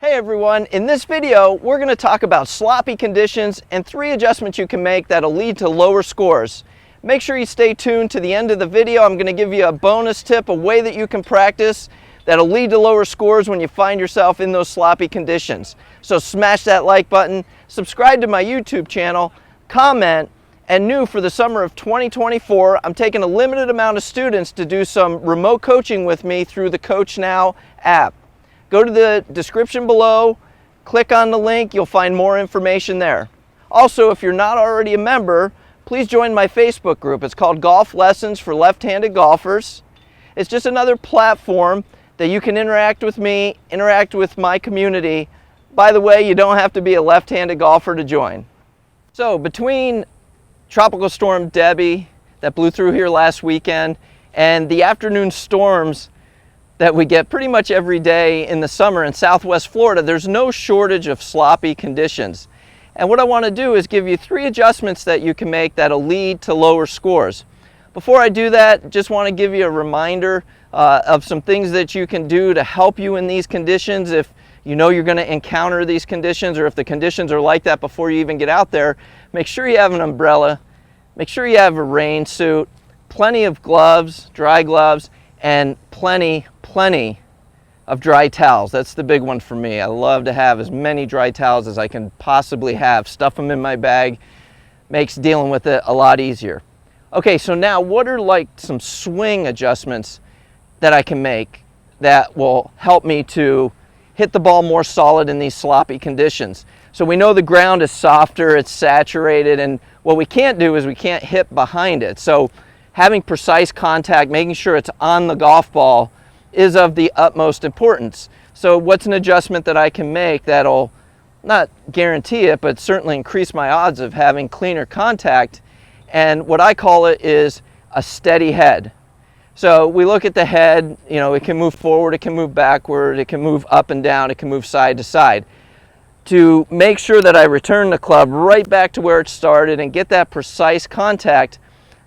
Hey everyone, in this video we're going to talk about sloppy conditions and 3 adjustments you can make that'll lead to lower scores. Make sure you stay tuned to the end of the video. I'm going to give you a bonus tip, a way that you can practice that'll lead to lower scores when you find yourself in those sloppy conditions. So smash that like button, subscribe to my YouTube channel, comment, and new for the summer of 2024, I'm taking a limited amount of students to do some remote coaching with me through the CoachNow app. Go to the description below, click on the link, you'll find more information there. Also, if you're not already a member, please join my Facebook group. It's called Golf Lessons for Left-Handed Golfers. It's just another platform that you can interact with me, interact with my community. By the way, you don't have to be a left-handed golfer to join. So between Tropical Storm Debbie that blew through here last weekend and the afternoon storms that we get pretty much every day in the summer in Southwest Florida, there's no shortage of sloppy conditions. And what I want to do is give you 3 adjustments that you can make that'll lead to lower scores. Before I do that, just want to give you a reminder of some things that you can do to help you in these conditions. If you know you're going to encounter these conditions, or if the conditions are like that before you even get out there, make sure you have an umbrella, make sure you have a rain suit, plenty of gloves, dry gloves, and plenty of dry towels. That's the big one for me. I love to have as many dry towels as I can possibly have. Stuff them in my bag, makes dealing with it a lot easier. Okay, so now what are like some swing adjustments that I can make that will help me to hit the ball more solid in these sloppy conditions? So we know the ground is softer, it's saturated, and what we can't do is we can't hit behind it. So having precise contact, making sure it's on the golf ball, is of the utmost importance. So what's an adjustment that I can make that'll not guarantee it, but certainly increase my odds of having cleaner contact? And what I call it is a steady head. So we look at the head, you know, it can move forward, it can move backward, it can move up and down, it can move side to side. To make sure that I return the club right back to where it started and get that precise contact,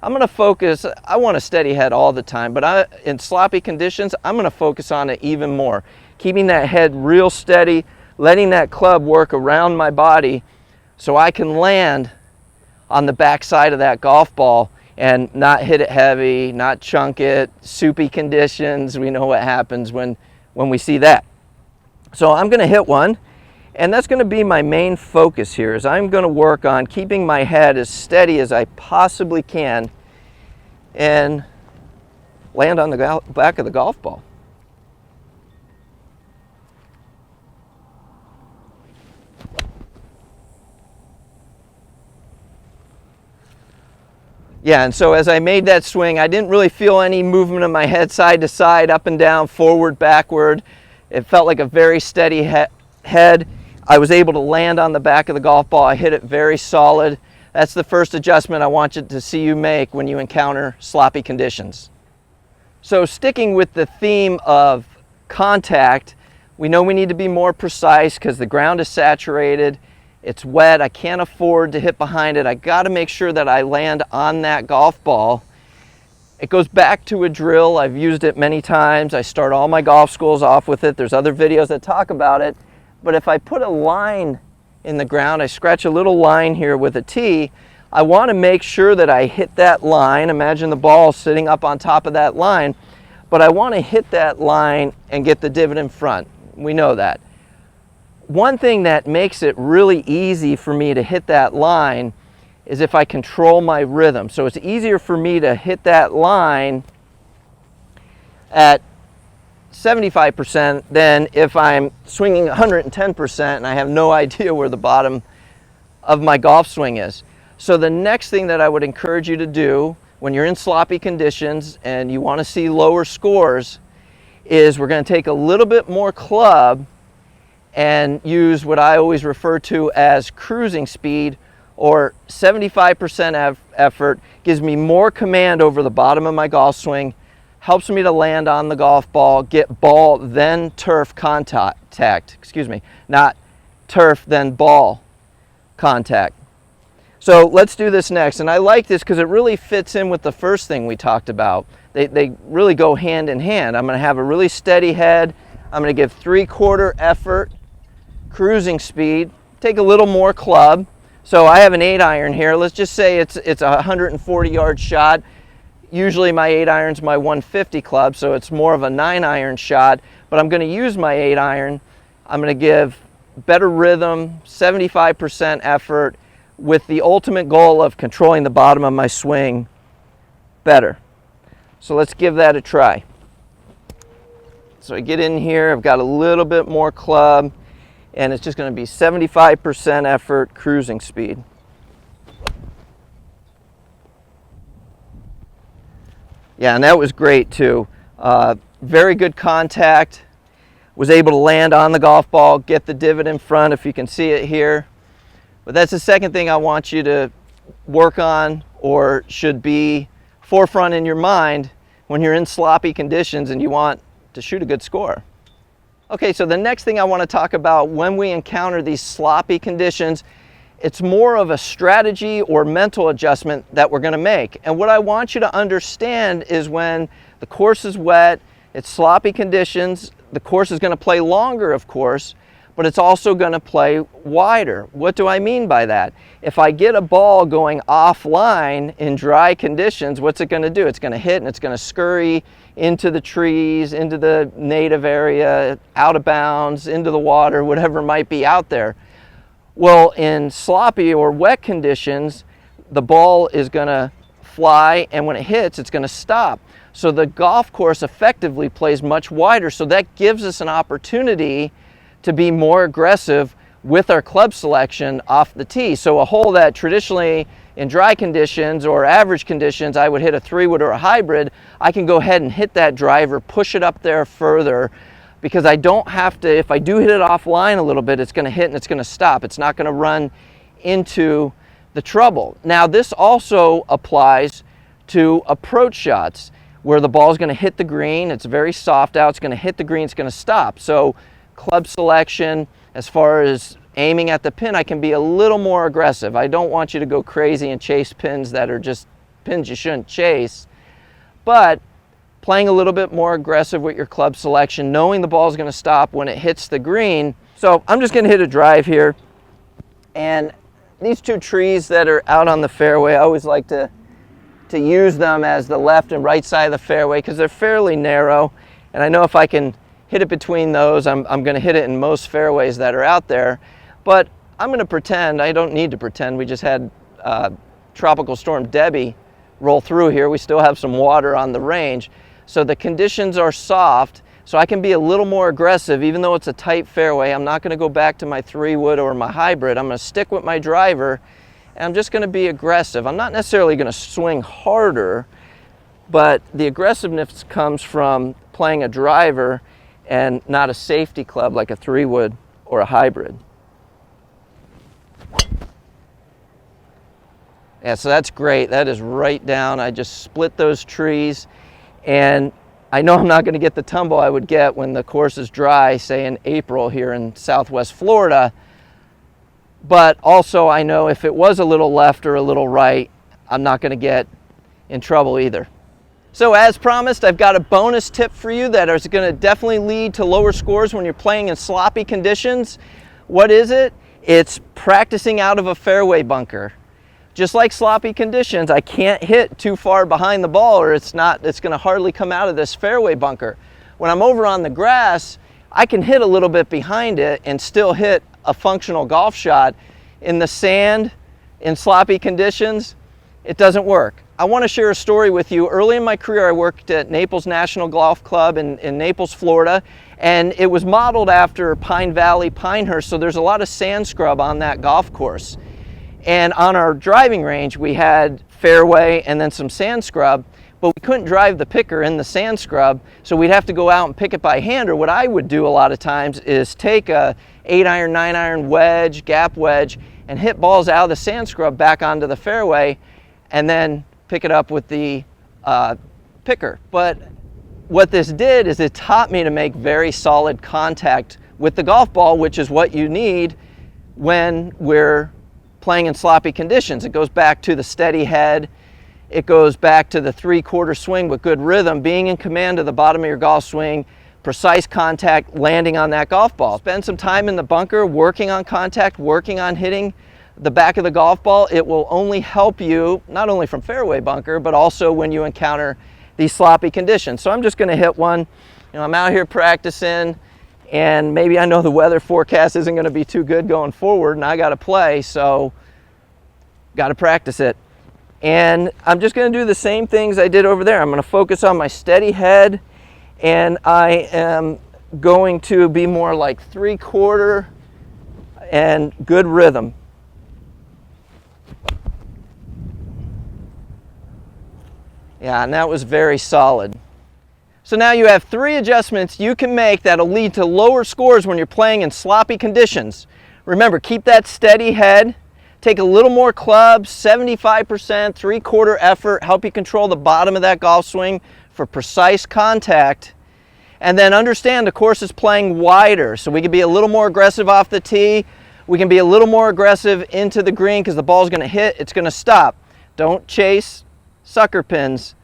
I'm going to focus. I want a steady head all the time, but in sloppy conditions, I'm going to focus on it even more. Keeping that head real steady, letting that club work around my body so I can land on the back side of that golf ball and not hit it heavy, not chunk it, soupy conditions. We know what happens when we see that. So I'm going to hit one, and that's going to be my main focus here, is I'm going to work on keeping my head as steady as I possibly can and land on the back of the golf ball. Yeah, and so as I made that swing, I didn't really feel any movement of my head side to side, up and down, forward, backward. It felt like a very steady head. I was able to land on the back of the golf ball. I hit it very solid. That's the first adjustment I want you to see you make when you encounter sloppy conditions. So sticking with the theme of contact, we know we need to be more precise because the ground is saturated, it's wet, I can't afford to hit behind it. I got to make sure that I land on that golf ball. It goes back to a drill. I've used it many times. I start all my golf schools off with it. There's other videos that talk about it. But if I put a line in the ground, I scratch a little line here with a tee, I want to make sure that I hit that line. Imagine the ball sitting up on top of that line, but I want to hit that line and get the divot in front. We know that. One thing that makes it really easy for me to hit that line is if I control my rhythm. So it's easier for me to hit that line at 75% than if I'm swinging 110% and I have no idea where the bottom of my golf swing is. So the next thing that I would encourage you to do when you're in sloppy conditions and you want to see lower scores is we're going to take a little bit more club and use what I always refer to as cruising speed, or 75% effort gives me more command over the bottom of my golf swing, helps me to land on the golf ball, get ball then turf contact, not turf then ball contact. So let's do this next. And I like this because it really fits in with the first thing we talked about. They really go hand in hand. I'm going to have a really steady head. I'm going to give 3/4 effort cruising speed, take a little more club. So I have an 8-iron here. Let's just say it's a 140-yard shot. Usually my 8-iron's my 150 club, so it's more of a 9-iron shot, but I'm going to use my 8-iron. I'm going to give better rhythm, 75% effort, with the ultimate goal of controlling the bottom of my swing better. So let's give that a try. So I get in here, I've got a little bit more club, and it's just going to be 75% effort, cruising speed. Yeah, and that was great too. Very good contact. Was able to land on the golf ball, get the divot in front if you can see it here. But that's the second thing I want you to work on, or should be forefront in your mind when you're in sloppy conditions and you want to shoot a good score. Okay, so the next thing I want to talk about when we encounter these sloppy conditions, it's more of a strategy or mental adjustment that we're going to make. And what I want you to understand is when the course is wet, it's sloppy conditions, the course is going to play longer, of course, but it's also going to play wider. What do I mean by that? If I get a ball going offline in dry conditions, what's it going to do? It's going to hit and it's going to scurry into the trees, into the native area, out of bounds, into the water, whatever might be out there. Well, in sloppy or wet conditions, the ball is going to fly, and when it hits, it's going to stop. So the golf course effectively plays much wider, so that gives us an opportunity to be more aggressive with our club selection off the tee. So a hole that traditionally in dry conditions or average conditions I would hit a 3-wood or a hybrid, I can go ahead and hit that driver, push it up there further, because I don't have to, if I do hit it offline a little bit, it's going to hit and it's going to stop. It's not going to run into the trouble. Now this also applies to approach shots where the ball is going to hit the green. It's very soft out. It's going to hit the green. It's going to stop. So club selection, as far as aiming at the pin, I can be a little more aggressive. I don't want you to go crazy and chase pins that are just pins you shouldn't chase, but playing a little bit more aggressive with your club selection, knowing the ball is going to stop when it hits the green. So I'm just going to hit a drive here, and these two trees that are out on the fairway, I always like to use them as the left and right side of the fairway because they're fairly narrow, and I know if I can hit it between those, I'm going to hit it in most fairways that are out there. But I'm going to pretend, I don't need to pretend, we just had Tropical Storm Debbie roll through here. We still have some water on the range. So the conditions are soft, so I can be a little more aggressive even though it's a tight fairway. I'm not going to go back to my 3-wood or my hybrid. I'm going to stick with my driver, and I'm just going to be aggressive. I'm not necessarily going to swing harder, but the aggressiveness comes from playing a driver and not a safety club like a 3-wood or a hybrid. Yeah, so that's great. That is right down. I just split those trees, and I know I'm not going to get the tumble I would get when the course is dry, say in April here in Southwest Florida, but also I know if it was a little left or a little right, I'm not going to get in trouble either. So as promised, I've got a bonus tip for you that is going to definitely lead to lower scores when you're playing in sloppy conditions. What is it? It's practicing out of a fairway bunker. Just like sloppy conditions, I can't hit too far behind the ball or it's going to hardly come out of this fairway bunker. When I'm over on the grass, I can hit a little bit behind it and still hit a functional golf shot. In the sand, in sloppy conditions, it doesn't work. I want to share a story with you. Early in my career, I worked at Naples National Golf Club in Naples, Florida, and it was modeled after Pine Valley, Pinehurst, so there's a lot of sand scrub on that golf course. And on our driving range, we had fairway and then some sand scrub, but we couldn't drive the picker in the sand scrub, so we'd have to go out and pick it by hand. Or what I would do a lot of times is take a 8-iron, 9-iron wedge, gap wedge, and hit balls out of the sand scrub back onto the fairway, and then pick it up with the picker. But what this did is it taught me to make very solid contact with the golf ball, which is what you need when we're playing in sloppy conditions. It goes back to the steady head. It goes back to the 3/4 swing with good rhythm, being in command of the bottom of your golf swing, precise contact landing on that golf ball. Spend some time in the bunker working on contact, working on hitting the back of the golf ball. It will only help you, not only from fairway bunker, but also when you encounter these sloppy conditions. So I'm just going to hit one. You know, I'm out here practicing, and maybe I know the weather forecast isn't going to be too good going forward, and I got to play, so got to practice it. And I'm just going to do the same things I did over there. I'm going to focus on my steady head, and I am going to be more like 3/4 and good rhythm. Yeah, and that was very solid. So now you have 3 adjustments you can make that'll lead to lower scores when you're playing in sloppy conditions. Remember, keep that steady head. Take a little more club, 75%, 3/4 effort, help you control the bottom of that golf swing for precise contact. And then understand the course is playing wider, so we can be a little more aggressive off the tee. We can be a little more aggressive into the green because the ball's going to hit, it's going to stop. Don't chase sucker pins,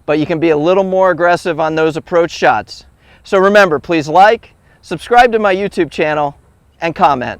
but you can be a little more aggressive on those approach shots. So remember, please like, subscribe to my YouTube channel, and comment.